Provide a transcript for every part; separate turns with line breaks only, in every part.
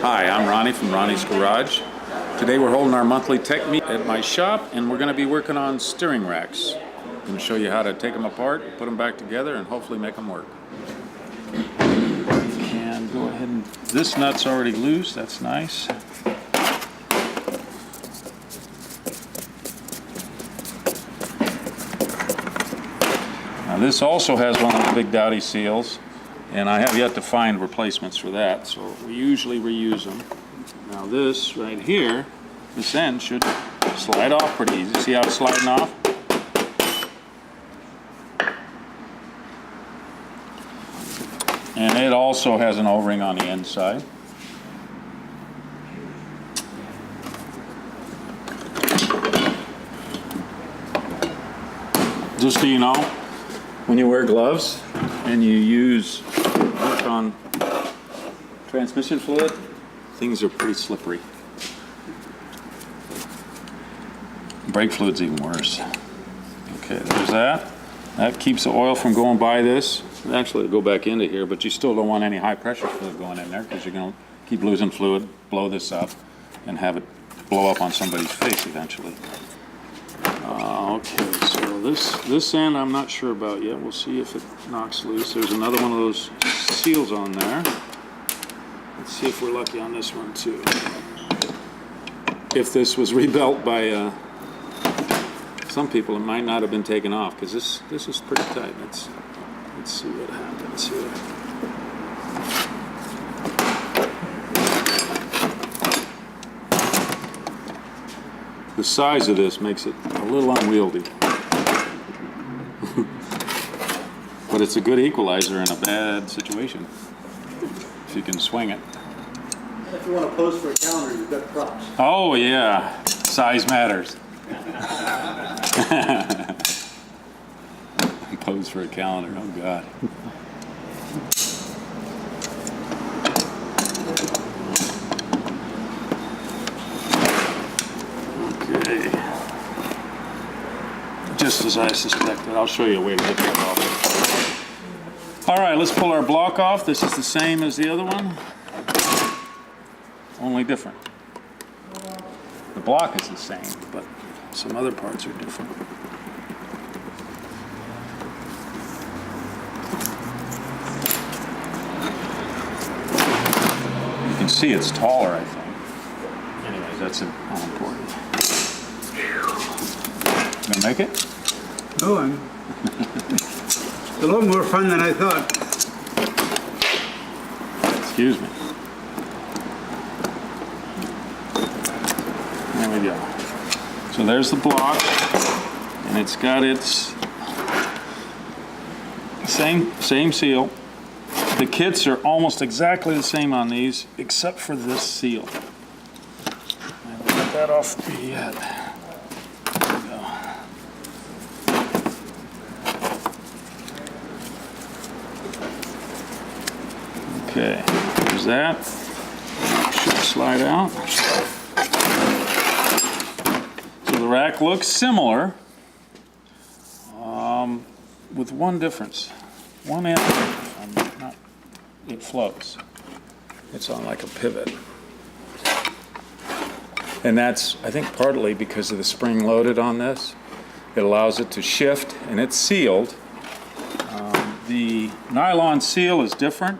Hi, I'm Ronnie from Ronnie's Garage. Today we're holding our monthly tech meet at my shop, and we're going to be working on steering racks. I'm going to show you how to take them apart, put them back together, and hopefully make them work. And go ahead and... This nut's already loose, that's nice. Now this also has one of the big dowdy seals, and I have yet to find replacements for that, so we usually reuse them. Now this right here, this end should slide off pretty easy. See how it's sliding off? And it also has an O-ring on the inside. Just so you know, when you wear gloves and you work on transmission fluid, things are pretty slippery. Brake fluid's even worse. Okay, there's that. That keeps the oil from going by this. Actually, it'll go back into here, but you still don't want any high pressure fluid going in there because you're going to keep losing fluid, blow this up, and have it blow up on somebody's face eventually. Okay, so this end I'm not sure about yet. We'll see if it knocks loose. There's another one of those seals on there. Let's see if we're lucky on this one too. If this was rebuilt by some people, it might not have been taken off because this is pretty tight. Let's see what happens here. The size of this makes it a little unwieldy. But it's a good equalizer in a bad situation, if you can swing it.
If you want to pose for a calendar, you've got props.
Oh yeah, size matters. Pose for a calendar, oh God. Okay. Just as I suspected. I'll show you a way to get that off. All right, let's pull our block off. This is the same as the other one, only different. The block is the same, but some other parts are different. You can see it's taller, I think. Anyways, that's unimportant. You gonna make it?
Oh, it's a lot more fun than I thought.
Excuse me. There we go. So there's the block, and it's got its same seal. The kits are almost exactly the same on these, except for this seal. I haven't got that off yet. There we go. Okay, there's that. Should slide out. So the rack looks similar, with one difference. One end, it floats. It's on like a pivot. And that's, I think, partly because of the spring loaded on this. It allows it to shift, and it's sealed. The nylon seal is different.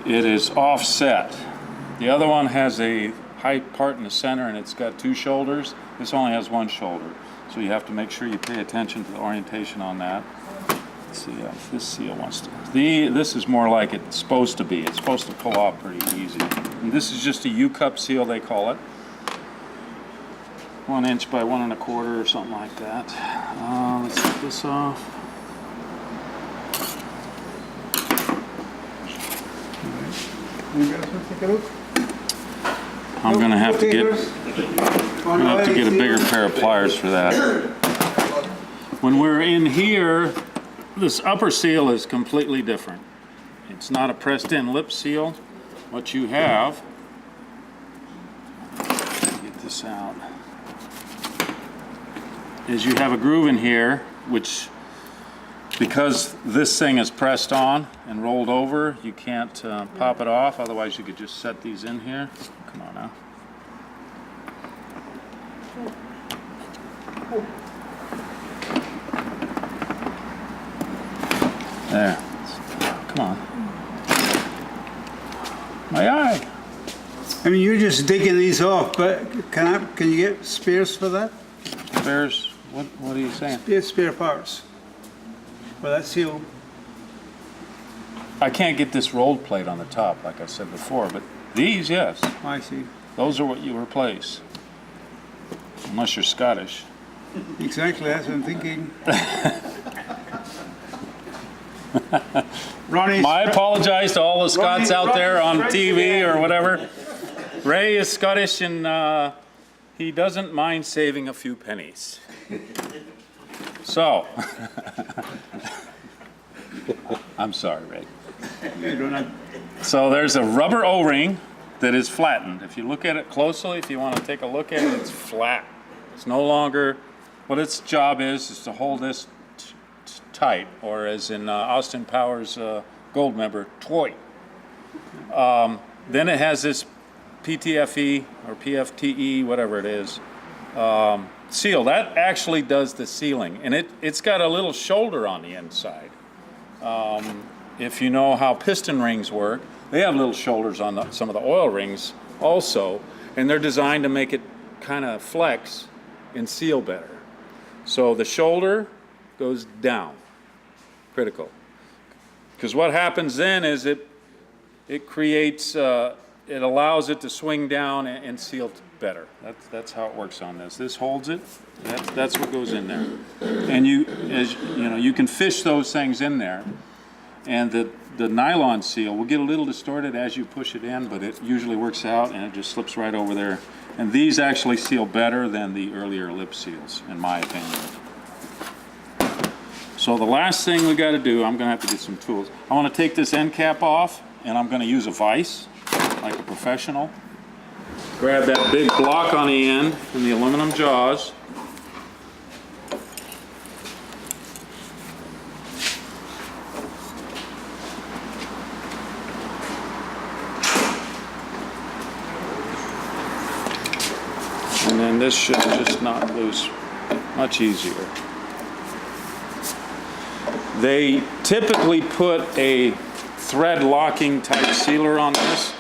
It is offset. The other one has a high part in the center, and it's got two shoulders. This only has one shoulder. So you have to make sure you pay attention to the orientation on that. Let's see if this seal wants to. This is more like it's supposed to be. It's supposed to pull off pretty easy. And this is just a U-cup seal, they call it. 1 inch by 1 1/4 or something like that. Let's get this off.
You guys want to take a look?
I'm gonna have to get a bigger pair of pliers for that. When we're in here, this upper seal is completely different. It's not a pressed in lip seal. What you have, get this out, is you have a groove in here which Because this thing is pressed on and rolled over, you can't pop it off. Otherwise, you could just set these in here. Come on now. There. Come on. My eye.
I mean, you're just digging these off, but can you get spares for that?
Spares? What are you saying?
Spare parts for that seal.
I can't get this rolled plate on the top, like I said before, but these, yes.
I see.
Those are what you replace. Unless you're Scottish.
Exactly, that's what I'm thinking. Ronnie,
I apologize to all the Scots out there on
Ronnie's
TV or whatever. Ray is Scottish and he doesn't mind saving a few pennies. So, I'm sorry, Ray.
You don't have.
So there's a rubber O-ring that is flattened. If you look at it closely, if you want to take a look at it, it's flat. It's no longer, what its job is to hold this tight, or as in Austin Powers' Gold member, toy. Then it has this PTFE or PFTE, whatever it is, seal. That actually does the sealing, and it's got a little shoulder on the inside. If you know how piston rings work, they have little shoulders on some of the oil rings also, and they're designed to make it kind of flex and seal better. So the shoulder goes down, critical. Because what happens then is it creates, it allows it to swing down and seal better. That's how it works on this. This holds it. That's what goes in there. And you can fish those things in there. And the nylon seal will get a little distorted as you push it in, but it usually works out and it just slips right over there. And these actually seal better than the earlier lip seals, in my opinion. So the last thing we got to do, I'm going to have to get some tools. I want to take this end cap off, and I'm going to use a vise, like a professional. Grab that big block on the end and the aluminum jaws. And then this should just knot loose much easier. They typically put a thread locking type sealer on this,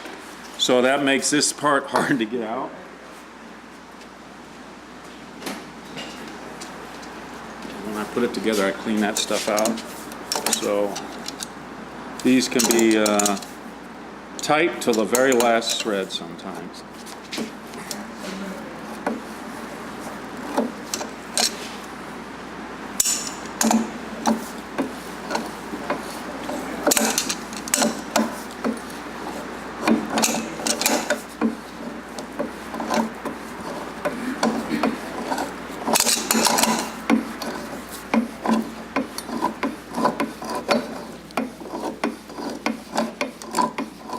so that makes this part hard to get out. When I put it together, I clean that stuff out. So these can be tight till the very last thread sometimes.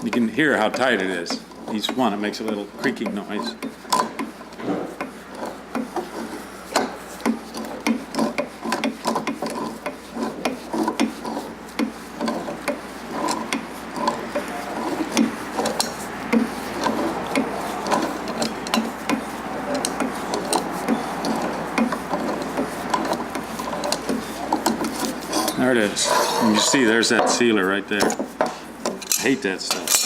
You can hear how tight it is. Each one, it makes a little creaking noise. There it is. And you see, there's that sealer right there. I hate that stuff.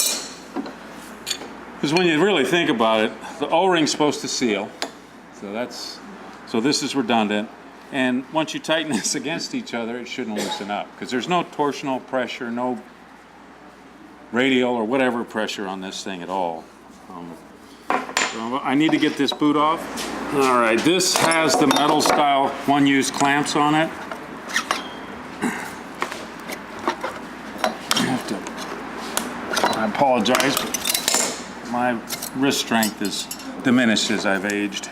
Because when you really think about it, the O-ring's supposed to seal. So this is redundant. And once you tighten this against each other, it shouldn't loosen up. Because there's no torsional pressure, no radial or whatever pressure on this thing at all. So I need to get this boot off. All right, this has the metal style one-use clamps on it. I apologize, but my wrist strength is diminished as I've aged.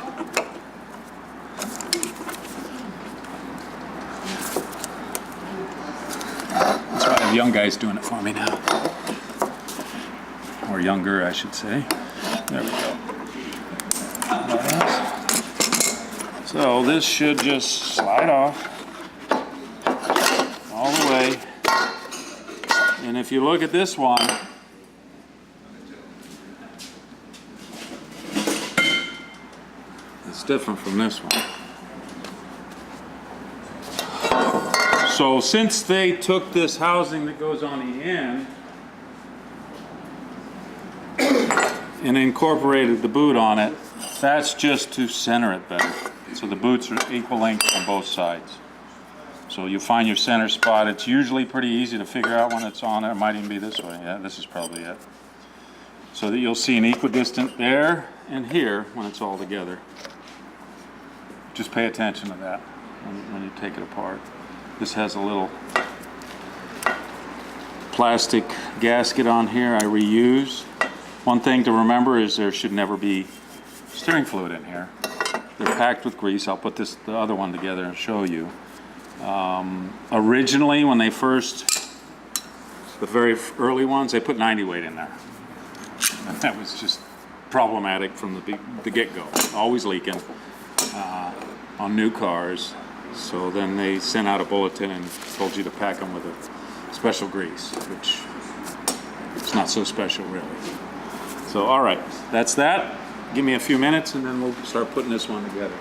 That's why I have young guys doing it for me now. Or younger, I should say. There we go. So this should just slide off. And if you look at this one, it's different from this one. So since they took this housing that goes on the end and incorporated the boot on it, that's just to center it better. So the boots are equal length on both sides. So you find your center spot. It's usually pretty easy to figure out when it's on there. It might even be this way. Yeah, this is probably it. So that you'll see an equidistant there and here when it's all together. Just pay attention to that when you take it apart. This has a little plastic gasket on here I reuse. One thing to remember is there should never be steering fluid in here. They're packed with grease. I'll put the other one together and show you. Originally, when they the very early ones, they put 90 weight in there. And that was just problematic from the get-go. Always leaking on new cars. So then they sent out a bulletin and told you to pack them with a special grease, which it's not so special really. So all right, that's that. Give me a few minutes and then we'll start putting this one together.